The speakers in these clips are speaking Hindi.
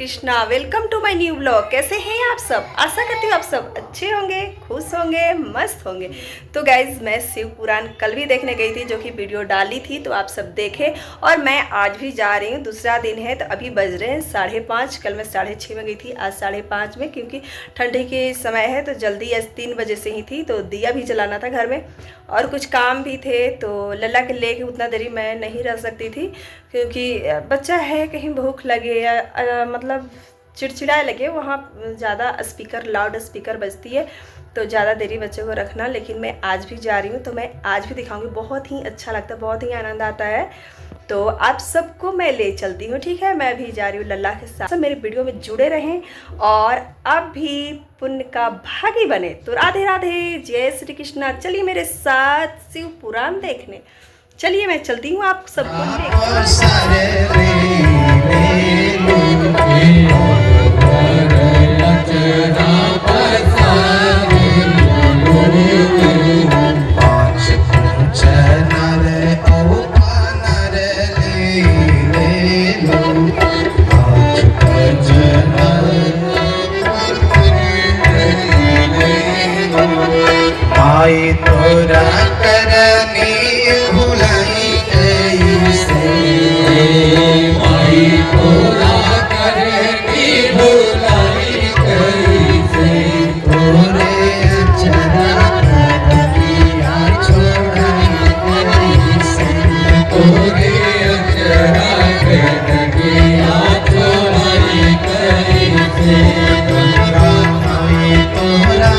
Krishna. Welcome to my new blog. कैसे हैं आप सब? आशा करती हूँ आप सब अच्छे होंगे, खुश होंगे, मस्त होंगे। तो गाइज मैं शिव पुराण कल भी देखने गई थी, जो कि वीडियो डाली थी, तो आप सब देखे। और मैं आज भी जा रही हूँ, दूसरा दिन है। तो अभी बज रहे हैं 5:30। कल मैं 6:30 में गई थी, आज 5:30 में, क्योंकि ठंडी के समय है तो जल्दी आज 3 बजे से ही थी। तो दिया भी जलाना था घर में और कुछ काम भी थे। तो लल्ला के लेके उतना देरी मैं नहीं रह सकती थी, क्योंकि बच्चा है, कहीं भूख लगे या मतलब चिड़चिड़ाए लगे, वहाँ ज़्यादा स्पीकर, लाउड स्पीकर बजती है, तो ज़्यादा देरी बच्चे को रखना। लेकिन मैं आज भी जा रही हूँ, तो मैं आज भी दिखाऊंगी। बहुत ही अच्छा लगता है, बहुत ही आनंद आता है। तो आप सबको मैं ले चलती हूँ, ठीक है। मैं भी जा रही हूँ लल्ला के साथ। सब मेरे वीडियो में जुड़े रहें और अब भी पुण्य का भागी बने। तो राधे राधे, जय श्री कृष्णा। चलिए मेरे साथ शिव पुराण देखने। चलिए मैं चलती हूँ आप सबको आई तोरा करनी भुलाई कैसे, आई तोरा करनी भुलाई कैसे, तोरे अचरा करिया छोड़ाई कैसे, तोरे अचरा करिया छोड़ाई कैसे, आई तोरा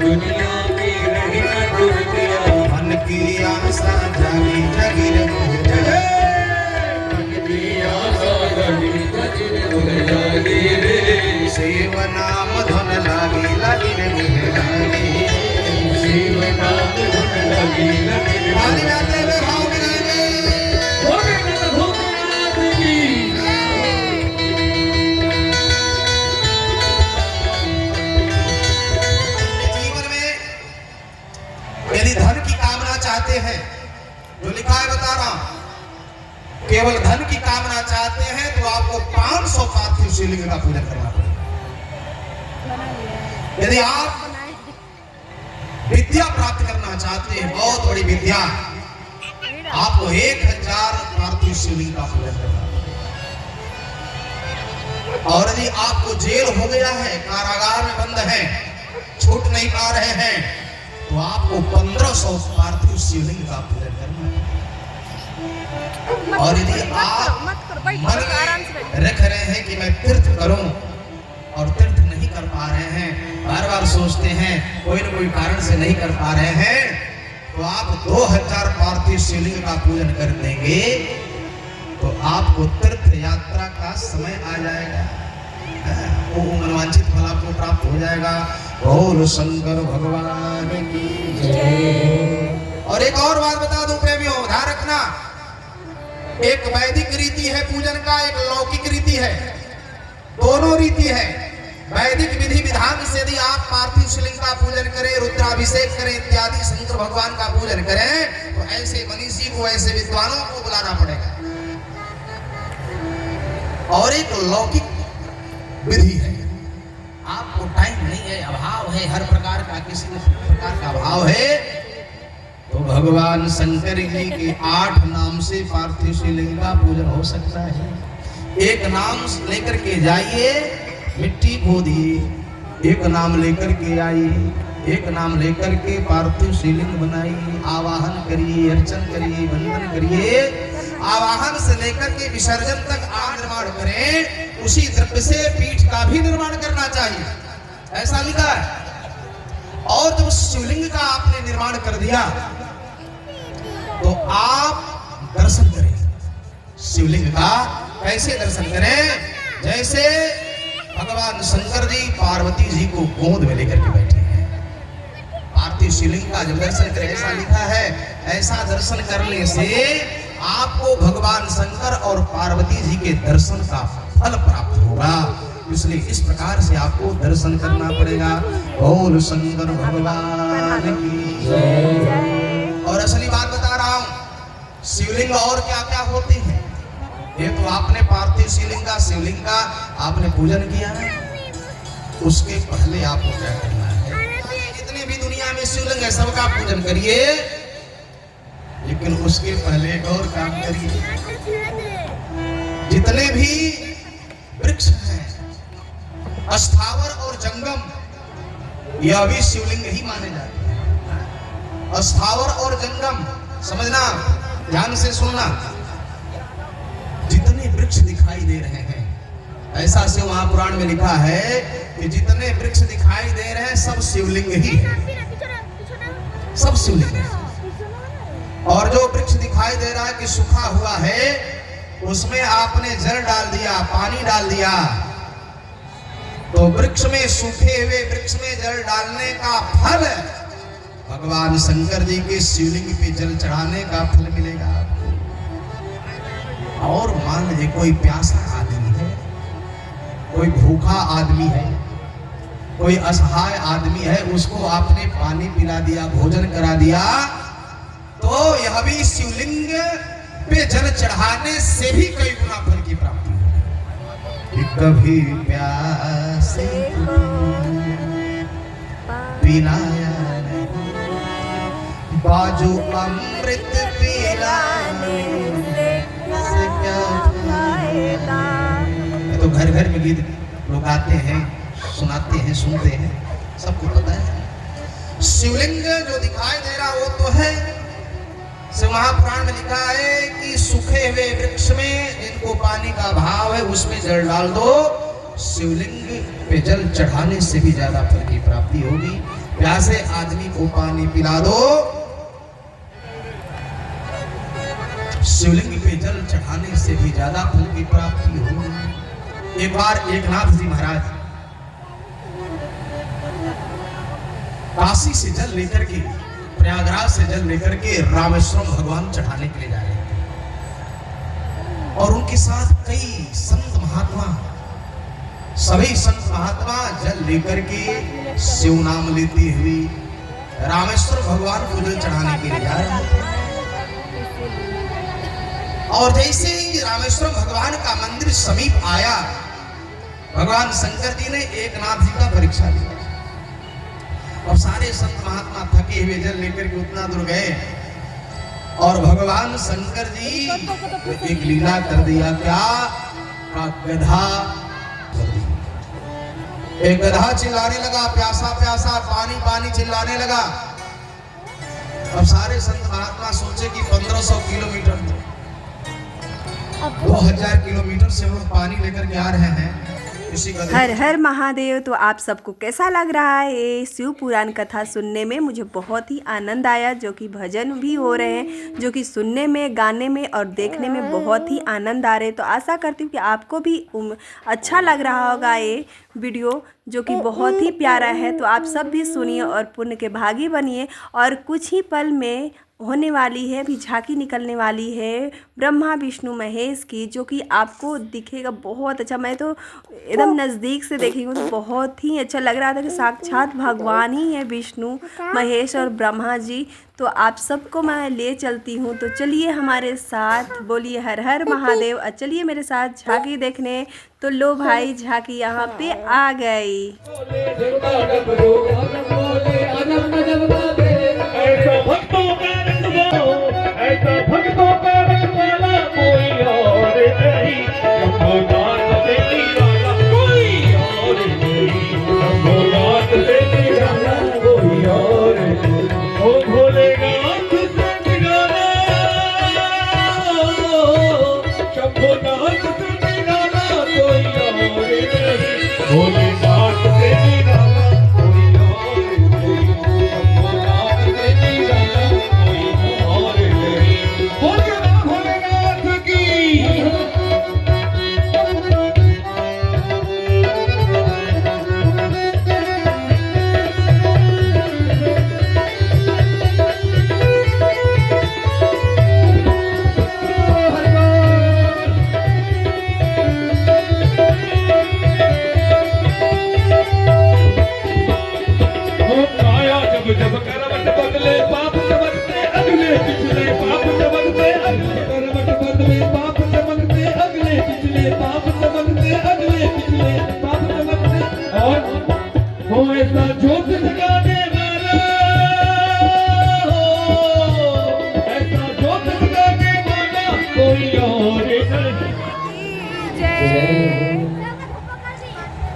दुनिया में रही न दुर्तिया, मन की आशा जागी जगी रे मन की आशा जागी जगी रे, शिव नाम धन लागी लगी रे लागी, शिव नाम धन लागी लगी रे लागी। चाहते हैं, जो लिखा है बता रहा हूं, केवल धन की कामना चाहते हैं तो आपको 500 पार्थिव शिवलिंग का पूजा करना पड़ेगा। यदि आप विद्या प्राप्त करना चाहते हैं, बहुत बड़ी विद्या, आपको 1000 पार्थिव शिवलिंग का पूजा करना पड़ेगा। और यदि आपको जेल हो गया है, कारागार में बंद है, छूट नहीं पा रहे हैं, तो आपको 1500 पार्थिव शिवलिंग का पूजा करना है। और यदि आप मन में रख रहे हैं कि मैं तीर्थ करूं और तीर्थ नहीं कर पा रहे हैं, बार बार सोचते हैं, कोई न कोई कारण से नहीं कर पा रहे हैं, तो आप 2000 पार्थिव शिवलिंग का पूजन कर देंगे तो आपको तीर्थ यात्रा का समय आ जाएगा, वो मनवांछित फल आपको प्राप्त हो जाएगा। बोल शंकर भगवान की जय। और एक और बात बता दूं प्रेमियों, ध्यान रखना, एक वैदिक रीति है पूजन का, एक लौकिक रीति है, दोनों रीति है। वैदिक विधि विधान से यदि आप पार्थिव शिवलिंग का पूजन करें, रुद्राभिषेक करें इत्यादि, शंकर भगवान का पूजन करें, तो ऐसे मनीषी को, ऐसे विद्वानों को बुलाना पड़ेगा। और एक लौकिक विधि है, आपको टाइम नहीं है, अभाव है, हर प्रकार का, किसी प्रकार का अभाव है, तो भगवान शंकर जी के 8 नाम से पार्थिव शिवलिंग का पूजन हो सकता है। एक नाम लेकर के जाइए, मिट्टी खोदिए, एक नाम लेकर के आइए, एक नाम लेकर के पार्थिव शिवलिंग बनाइए, आवाहन करिए, अर्चन करिए, वंदन करिए, आवाहन से लेकर के विसर्जन तक आप निर्माण करें। उसी द्रव्य से पीठ का भी निर्माण करना चाहिए, ऐसा लिखा है। और जब शिवलिंग का आपने निर्माण कर दिया तो आप दर्शन करें शिवलिंग का। कैसे दर्शन करें? जैसे भगवान शंकर जी पार्वती जी को गोद में लेकर के बैठे हैं, पार्थिव शिवलिंग का जब दर्शन करें, ऐसा लिखा है, ऐसा दर्शन करने से आपको भगवान शंकर और पार्वती जी के दर्शन का फल प्राप्त होगा। इसलिए इस प्रकार से आपको दर्शन करना पड़ेगा। बोल शंकर भगवान की जय। और असली बात बता रहा हूं, शिवलिंग और क्या क्या होते हैं। ये तो आपने पार्थिव शिवलिंग का आपने पूजन किया है, उसके पहले आपको क्या करना है? जितने भी दुनिया में शिवलिंग है सबका पूजन करिए, लेकिन उसके पहले एक और काम करिए। जितने भी वृक्ष हैं, अस्थावर और जंगम, यह भी शिवलिंग ही माने जाते हैं। अस्थावर और जंगम समझना, ध्यान से सुनना। जितने वृक्ष दिखाई दे रहे हैं, ऐसा शिव महापुराण में लिखा है कि जितने वृक्ष दिखाई दे रहे हैं सब शिवलिंग ही है, सब शिवलिंग है। और जो वृक्ष दिखाई दे रहा है कि सूखा हुआ है, उसमें आपने जल डाल दिया, पानी डाल दिया, तो वृक्ष में, सूखे हुए वृक्ष में जल डालने का फल भगवान शंकर जी के शिवलिंग पे जल चढ़ाने का फल मिलेगा आपको। और मान लीजिए कोई प्यासा आदमी है, कोई भूखा आदमी है, कोई असहाय आदमी है, उसको आपने पानी पिला दिया, भोजन करा दिया, तो यह भी शिवलिंग पे जल चढ़ाने से भी कई गुना फल की प्राप्ति होगी। कभी प्यासे पिलाया नहीं, बाजू अमृत पिलाने से क्या फायदा। तो घर घर में गीत लोग आते हैं, सुनाते हैं, सुनते हैं, सबको पता है। शिवलिंग जो दिखाई दे रहा वो तो है, शिव महापुराण में लिखा है कि सूखे हुए वृक्ष में जिनको पानी का अभाव है उसमें जल डाल दो, शिवलिंग पे जल चढ़ाने से भी ज्यादा फल की प्राप्ति होगी। प्यासे आदमी को पानी पिला दो, शिवलिंग पे जल चढ़ाने से भी ज्यादा फल की प्राप्ति होगी। एक बार एकनाथ जी महाराज काशी से जल लेकर के, प्रयागराज से जल लेकर के रामेश्वरम भगवान चढ़ाने के लिए जा रहे थे, और उनके साथ कई संत महात्मा, सभी संत महात्मा जल लेकर के शिव नाम लेते हुए रामेश्वर भगवान को जल चढ़ाने के लिए जा रहे थे। और जैसे ही रामेश्वरम भगवान का मंदिर समीप आया, भगवान शंकर जी ने एकनाथ जी का परीक्षा लिया, और सारे संत महात्मा थके हुए जल लेकर के उतना दूर गए, और भगवान शंकर जी एक लीला कर दिया। क्या? का गधा, एक गधा चिल्लाने लगा, प्यासा प्यासा, पानी पानी चिल्लाने लगा। अब सारे संत महात्मा सोचे कि 1500 किलोमीटर 2000 किलोमीटर से हम पानी लेकर के आ रहे हैं, इसी का हर हर महादेव। तो आप सबको कैसा लग रहा है ये शिव पुराण कथा सुनने में? मुझे बहुत ही आनंद आया, जो कि भजन भी हो रहे हैं, जो कि सुनने में, गाने में और देखने में बहुत ही आनंद आ रहे हैं। तो आशा करती हूँ कि आपको भी अच्छा लग रहा होगा ये वीडियो, जो कि बहुत ही प्यारा है। तो आप सब भी सुनिए और पुण्य के भागी बनिए। और कुछ ही पल में होने वाली है, अभी झांकी निकलने वाली है ब्रह्मा विष्णु महेश की, जो कि आपको दिखेगा बहुत अच्छा। मैं तो एकदम नज़दीक से देखी हूँ तो बहुत ही अच्छा लग रहा था कि साक्षात भगवान ही है विष्णु महेश और ब्रह्मा जी। तो आप सबको मैं ले चलती हूँ, तो चलिए हमारे साथ, बोलिए हर हर महादेव। और चलिए मेरे साथ झांकी देखने। तो लो भाई, झांकी यहाँ पे आ गई। जब करवट बदले पाप चमकते अगले पिछले पाप चमकते अगले करवट बदले पाप चमकते अगले पिछले पाप चमकते अगले पिछले पाप चमकते। और हो ऐसा जोत जगाने वाला, ऐसा जोत जगाने वाला कोई और नहीं।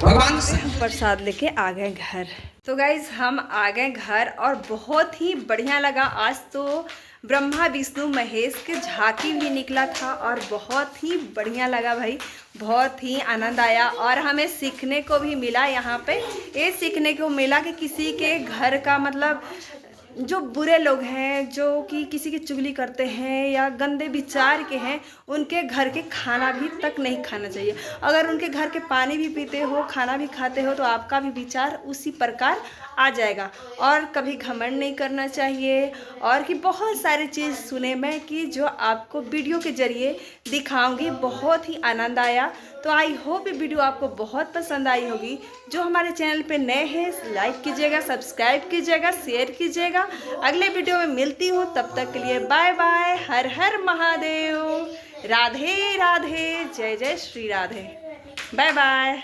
भगवान से प्रसाद लेके आ गए घर। तो गाइज हम आ गए घर और बहुत ही बढ़िया लगा। आज तो ब्रह्मा विष्णु महेश के झांकी भी निकला था और बहुत ही बढ़िया लगा भाई, बहुत ही आनंद आया। और हमें सीखने को भी मिला, यहाँ पे ये सीखने को मिला कि किसी के घर का मतलब जो बुरे लोग हैं, जो कि किसी की चुगली करते हैं या गंदे विचार के हैं, उनके घर के खाना भी तक नहीं खाना चाहिए। अगर उनके घर के पानी भी पीते हो, खाना भी खाते हो, तो आपका भी विचार उसी प्रकार आ जाएगा। और कभी घमंड नहीं करना चाहिए। और कि बहुत सारी चीज़ सुने मैं कि जो आपको वीडियो के ज़रिए दिखाऊंगी। बहुत ही आनंद आया। तो आई होप ये वीडियो आपको बहुत पसंद आई होगी। जो हमारे चैनल पे नए हैं, लाइक कीजिएगा, सब्सक्राइब कीजिएगा, शेयर कीजिएगा। अगले वीडियो में मिलती हूँ, तब तक के लिए बाय बाय। हर हर महादेव। राधे राधे। जय जय श्री राधे। Bye bye.